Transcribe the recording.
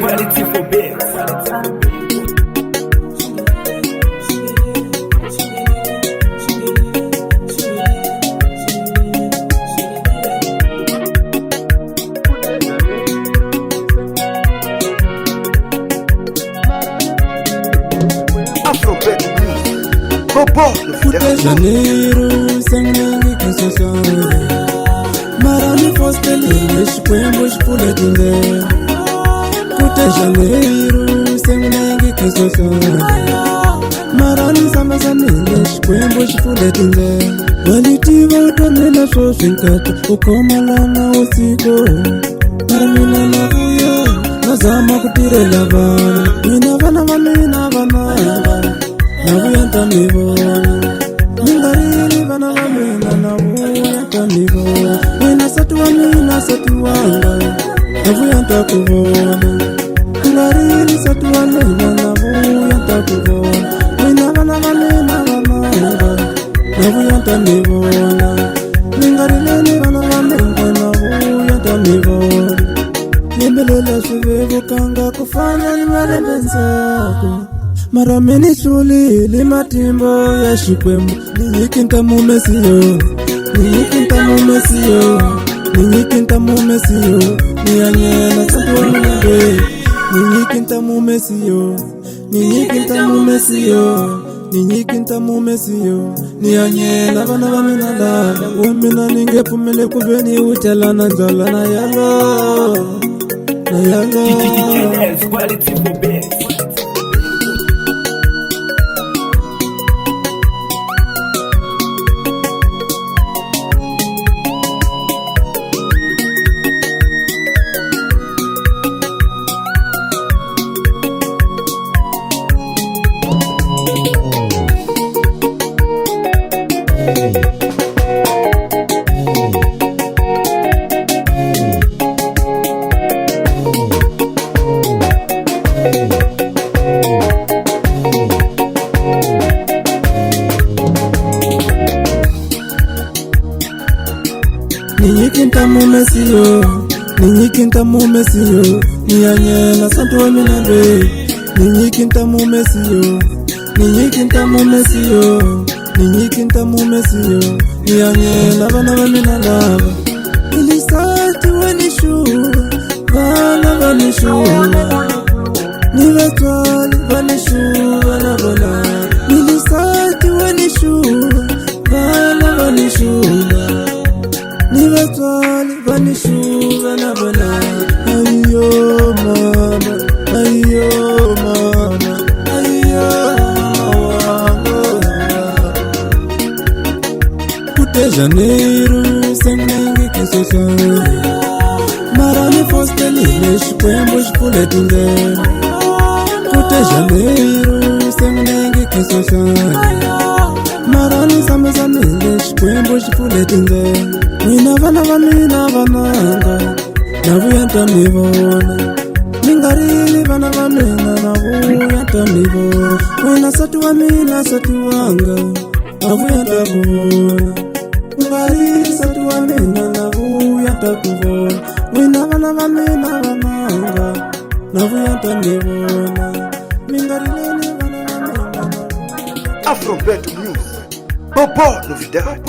Quality for big. Afrobeat Blues. Bobo Janeiro, sangue que se sobe. Marani fosteli, esquembo, espule tunde. Kute Janeiro, sangue que se sobe. Marani sama samile, esquembo, espule tunde. Walitivo utonela sofinkatu, ukomalana usiko. Maramina na uyo, nazama kutirela vana. Mina vana vamina vana. Navuyanta mivona Mingarili vana vamina navuyanta mivona Wina satu wamina satu wanga Navuyanta kuvona Mingarili satu wamina navuyanta kuvona Wina vana vamina vamanga Navuyanta mivona Mingarileni vana vamina navuyanta mivona Nimbelele suvevu kanga kufanya nimele benzako Marameni suli limatimbo ya shikwembo Niyikinta mumesiyo Niyikinta mumesiyo Niyikinta mumesiyo Niyanyela santo minade Niyikinta mumesiyo Niyikinta mumesiyo Niyikinta mumesiyo Niyanyela vana vaminala Wemina ningepumele kubeni utela na nzala na yalo Na yalo Quality for big. Niyikinta mumesiyo Niyikinta mumesiyo Niyanyela santo minade Niyikinta mumesiyo Niyikinta mumesiyo Niyikinta mumesiyo Niyanyela vana vaminalava Ilisati wanishu Vana vanishu Nivetwali vanishu Vana vana Ilisati wanishu Vana vanishu Nivetwali vanishuva na bana Ayo mama, ayo mama, ayo wango Kute Janeiro, sengengi kisosa Marani fosteli, neshikwembo shpule tunde Kute Janeiro, sengengi kisosa Marani sama samile, shikwembo shpule tunde Wina vana vamina vananga Navuyanta mivona Mingarili vana vamina navuyanta mivona Wina satu wamina satu wanga Navuyanta kuvona Mingarili satu wamina navuyanta kuvona Wina vana vamina vananga Navuyanta mivona Mingarileni vana vamina Afrobeat News. Bobo Novidade.